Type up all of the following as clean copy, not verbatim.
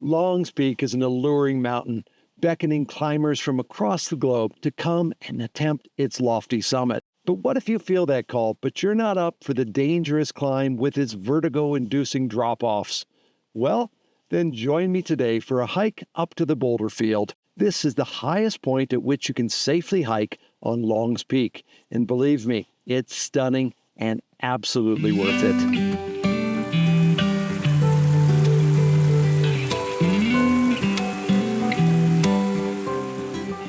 Longs Peak is an alluring mountain, beckoning climbers from across the globe to come and attempt its lofty summit. But what if you feel that call, but you're not up for the dangerous climb with its vertigo-inducing drop-offs? Well, then join me today for a hike up to the Boulderfield. This is the highest point at which you can safely hike on Longs Peak. And believe me, it's stunning and absolutely worth it.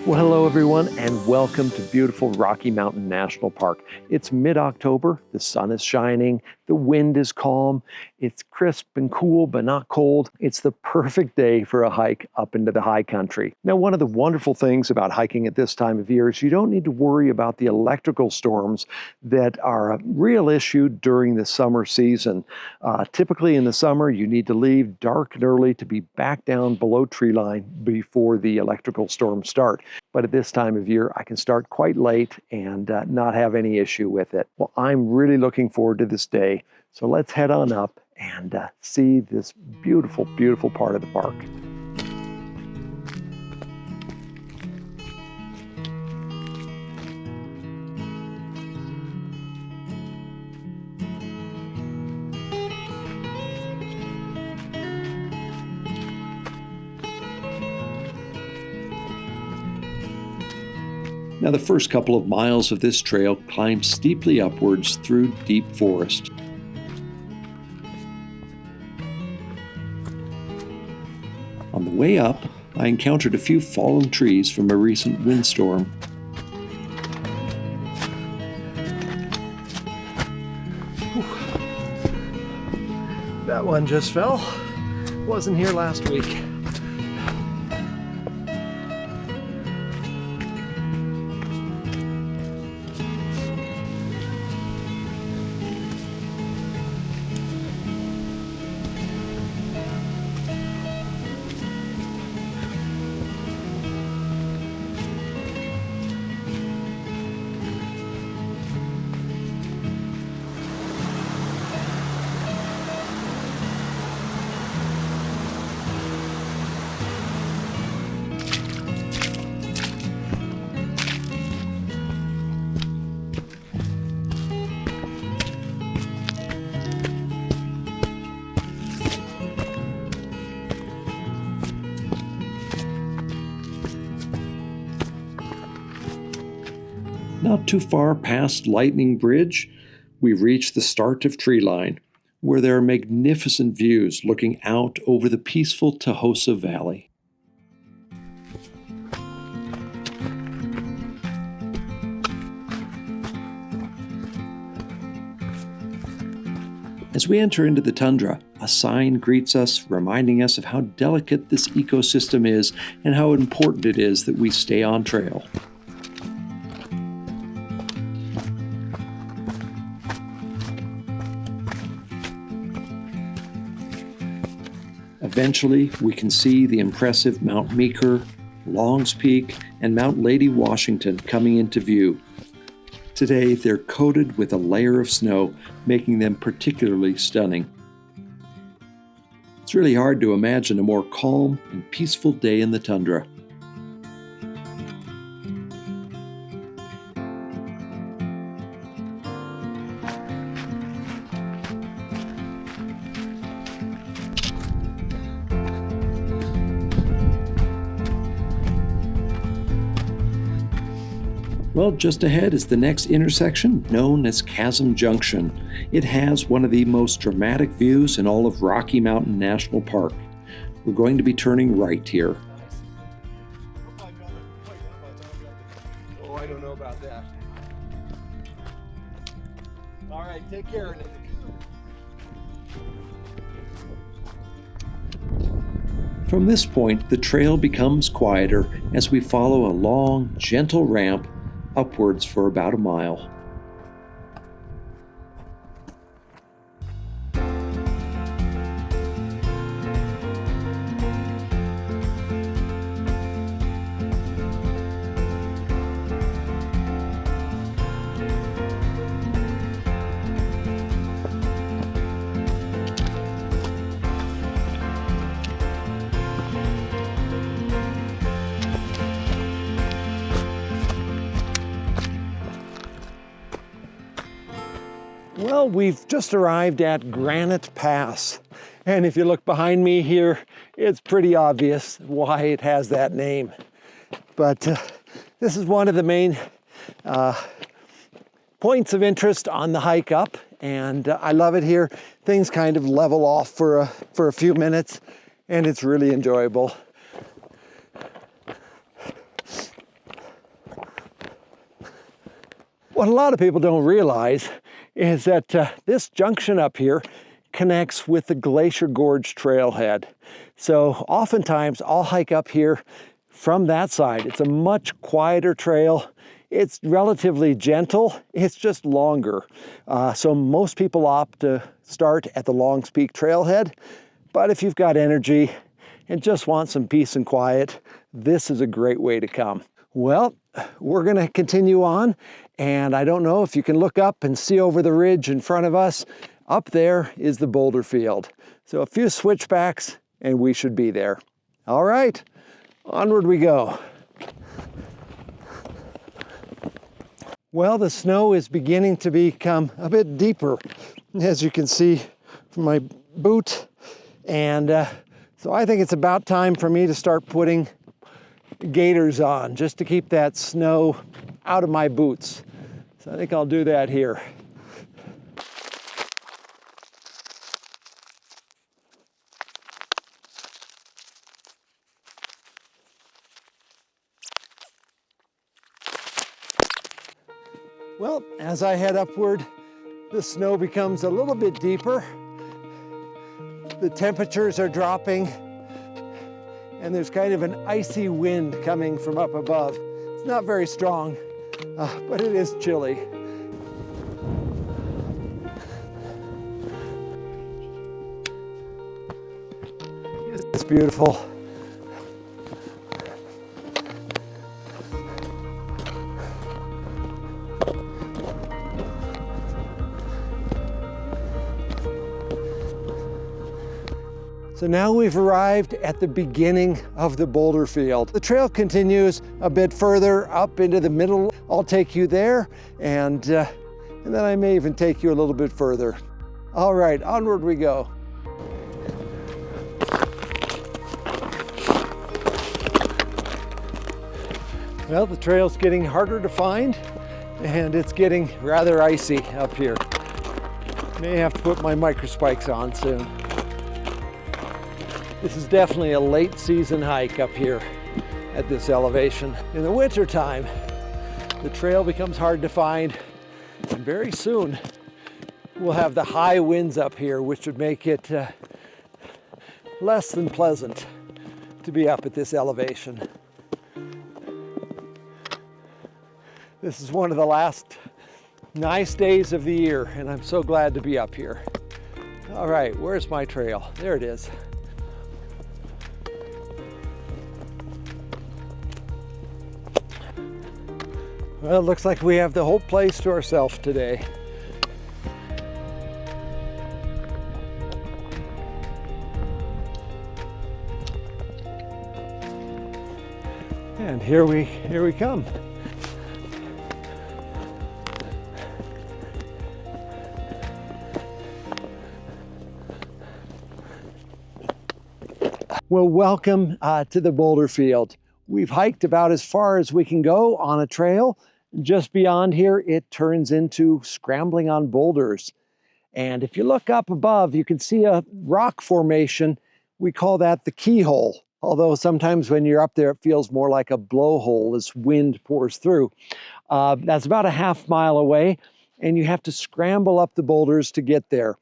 Well, hello everyone, and welcome to beautiful Rocky Mountain National Park. It's mid-October, the sun is shining, the wind is calm, it's crisp and cool but not cold. It's the perfect day for a hike up into the high country. Now, one of the wonderful things about hiking at this time of year is you don't need to worry about the electrical storms that are a real issue during the summer season. Typically in the summer, you need to leave dark and early to be back down below tree line before the electrical storms start. But at this time of year, I can start quite late and not have any issue with it. Well, I'm really looking forward to this day. So let's head on up and see this beautiful, beautiful part of the park. Now, the first couple of miles of this trail climb steeply upwards through deep forest. On the way up, I encountered a few fallen trees from a recent windstorm. That one just fell. Wasn't here last week. Not too far past Lightning Bridge, we reach the start of Treeline, where there are magnificent views looking out over the peaceful Tahosa Valley. As we enter into the tundra, a sign greets us, reminding us of how delicate this ecosystem is and how important it is that we stay on trail. Eventually, we can see the impressive Mount Meeker, Longs Peak, and Mount Lady Washington coming into view. Today, they're coated with a layer of snow, making them particularly stunning. It's really hard to imagine a more calm and peaceful day in the tundra. Well, just ahead is the next intersection, known as Chasm Junction. It has one of the most dramatic views in all of Rocky Mountain National Park. We're going to be turning right here. Oh, I don't know about that. All right, take care, Nick. From this point, the trail becomes quieter as we follow a long, gentle ramp upwards for about a mile. Well, we've just arrived at Granite Pass. And if you look behind me here, it's pretty obvious why it has that name. But this is one of the main points of interest on the hike up. And I love it here. Things kind of level off for a few minutes, and it's really enjoyable. What a lot of people don't realize is that this junction up here connects with the Glacier Gorge Trailhead. So oftentimes I'll hike up here from that side. It's a much quieter trail. It's relatively gentle, it's just longer. So most people opt to start at the Longs Peak Trailhead, but if you've got energy and just want some peace and quiet, this is a great way to come. Well, we're gonna continue on, and I don't know if you can look up and see over the ridge in front of us. Up there is the Boulderfield. So a few switchbacks and we should be there. All right, onward we go. Well, the snow is beginning to become a bit deeper, as you can see from my boot. And so I think it's about time for me to start putting gaiters on, just to keep that snow out of my boots. So I think I'll do that here. Well, as I head upward, the snow becomes a little bit deeper. The temperatures are dropping, and there's kind of an icy wind coming from up above. It's not very strong, but it is chilly. It's beautiful. So now we've arrived at the beginning of the Boulderfield. The trail continues a bit further up into the middle. I'll take you there, and then I may even take you a little bit further. All right, onward we go. Well, the trail's getting harder to find, and it's getting rather icy up here. May have to put my microspikes on soon. This is definitely a late season hike up here at this elevation. In the winter time, the trail becomes hard to find, and very soon we'll have the high winds up here, which would make it less than pleasant to be up at this elevation. This is one of the last nice days of the year, and I'm so glad to be up here. All right, where's my trail? There it is. Well, it looks like we have the whole place to ourselves today. And here we come. Well, welcome to the Boulderfield. We've hiked about as far as we can go on a trail. Just beyond here, it turns into scrambling on boulders. And if you look up above, you can see a rock formation. We call that the keyhole. Although sometimes when you're up there, it feels more like a blowhole as wind pours through. That's about a half-mile away, and you have to scramble up the boulders to get there.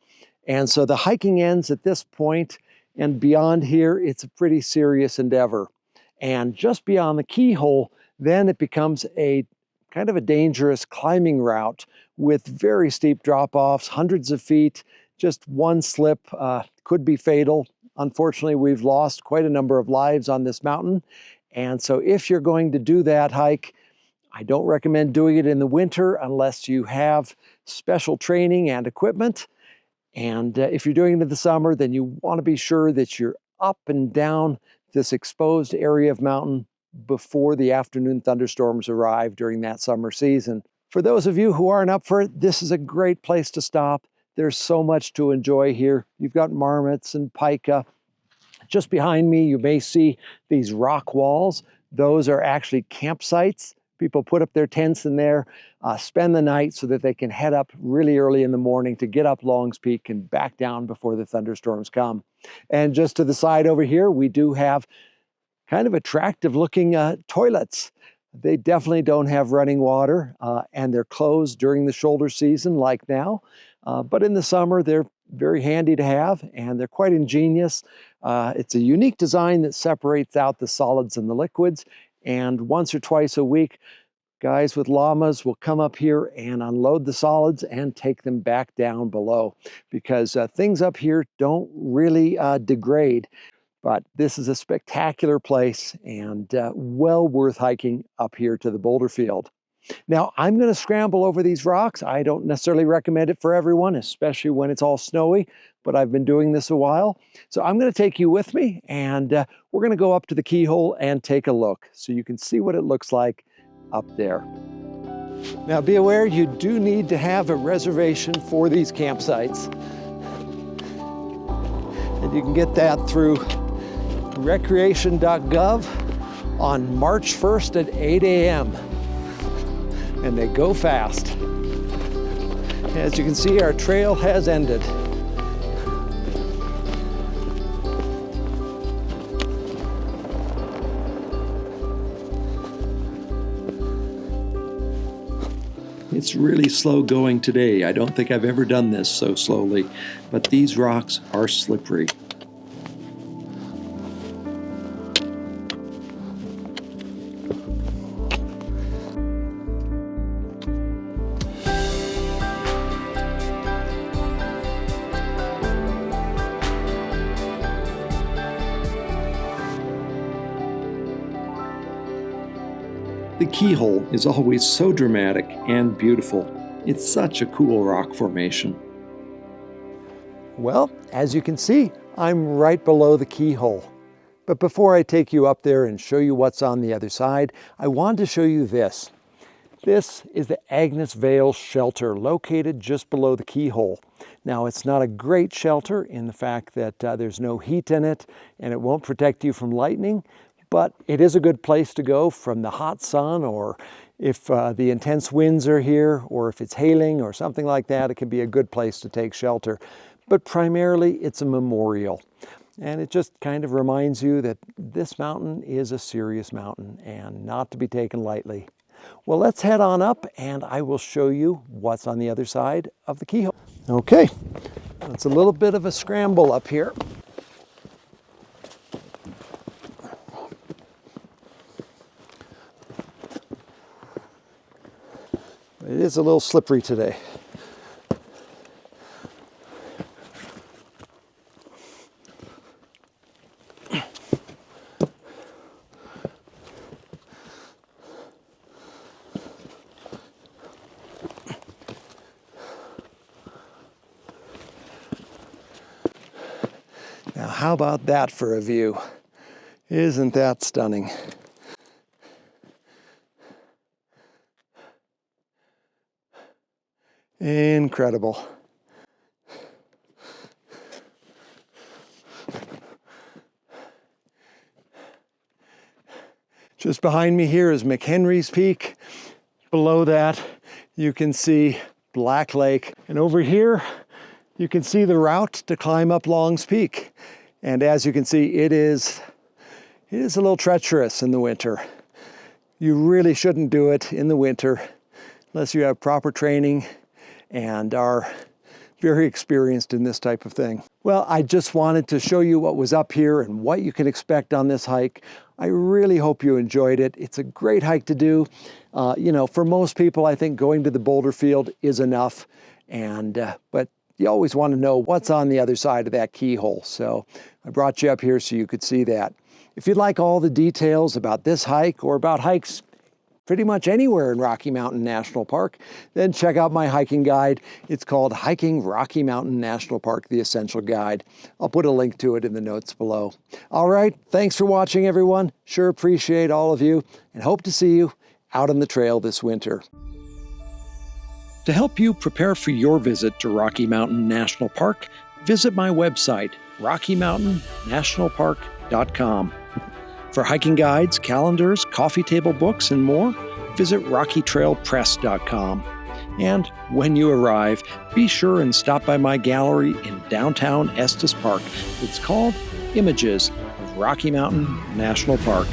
And so the hiking ends at this point, and beyond here, it's a pretty serious endeavor. And just beyond the keyhole, then it becomes a kind of a dangerous climbing route with very steep drop-offs, hundreds of feet. Just one slip could be fatal. Unfortunately, we've lost quite a number of lives on this mountain. And so if you're going to do that hike, I don't recommend doing it in the winter unless you have special training and equipment. And if you're doing it in the summer, then you want to be sure that you're up and down this exposed area of mountain before the afternoon thunderstorms arrive during that summer season. For those of you who aren't up for it, this is a great place to stop. There's so much to enjoy here. You've got marmots and pika. Just behind me, you may see these rock walls. Those are actually campsites. People put up their tents in there, spend the night so that they can head up really early in the morning to get up Longs Peak and back down before the thunderstorms come. And just to the side over here, we do have kind of attractive looking toilets. They definitely don't have running water, and they're closed during the shoulder season like now. But in the summer, they're very handy to have, and they're quite ingenious. It's a unique design that separates out the solids and the liquids. And once or twice a week, guys with llamas will come up here and unload the solids and take them back down below, because things up here don't really degrade. But this is a spectacular place and well worth hiking up here to the Boulderfield. Now, I'm going to scramble over these rocks. I don't necessarily recommend it for everyone, especially when it's all snowy, but I've been doing this a while. So I'm going to take you with me, and we're going to go up to the keyhole and take a look so you can see what it looks like up there. Now, be aware you do need to have a reservation for these campsites. And you can get that through recreation.gov on March 1st at 8 a.m. And they go fast. As you can see, our trail has ended. It's really slow going today. I don't think I've ever done this so slowly, but these rocks are slippery. The keyhole is always so dramatic and beautiful. It's such a cool rock formation. Well, as you can see, I'm right below the keyhole. But before I take you up there and show you what's on the other side, I wanted to show you this. This is the Agnes Vale shelter located just below the keyhole. Now, it's not a great shelter in the fact that there's no heat in it and it won't protect you from lightning, but it is a good place to go from the hot sun, or if the intense winds are here, or if it's hailing or something like that, it can be a good place to take shelter. But primarily it's a memorial. And it just kind of reminds you that this mountain is a serious mountain and not to be taken lightly. Well, let's head on up and I will show you what's on the other side of the keyhole. Okay, it's a little bit of a scramble up here. It is a little slippery today. Now, how about that for a view? Isn't that stunning? Incredible. Just behind me here is McHenry's Peak. Below that, you can see Black Lake. And over here, you can see the route to climb up Longs Peak. And as you can see, it is a little treacherous in the winter. You really shouldn't do it in the winter unless you have proper training and are very experienced in this type of thing. Well, I just wanted to show you what was up here and what you can expect on this hike. I really hope you enjoyed it. It's a great hike to do. You know, for most people, I think going to the Boulderfield is enough. But you always want to know what's on the other side of that keyhole. So I brought you up here so you could see that. If you'd like all the details about this hike or about hikes pretty much anywhere in Rocky Mountain National Park, then check out my hiking guide. It's called Hiking Rocky Mountain National Park, the Essential Guide. I'll put a link to it in the notes below. All right, thanks for watching, everyone. Sure appreciate all of you and hope to see you out on the trail this winter. To help you prepare for your visit to Rocky Mountain National Park, visit my website, rockymountainnationalpark.com. For hiking guides, calendars, coffee table books, and more, visit rockytrailpress.com. And when you arrive, be sure and stop by my gallery in downtown Estes Park. It's called Images of Rocky Mountain National Park.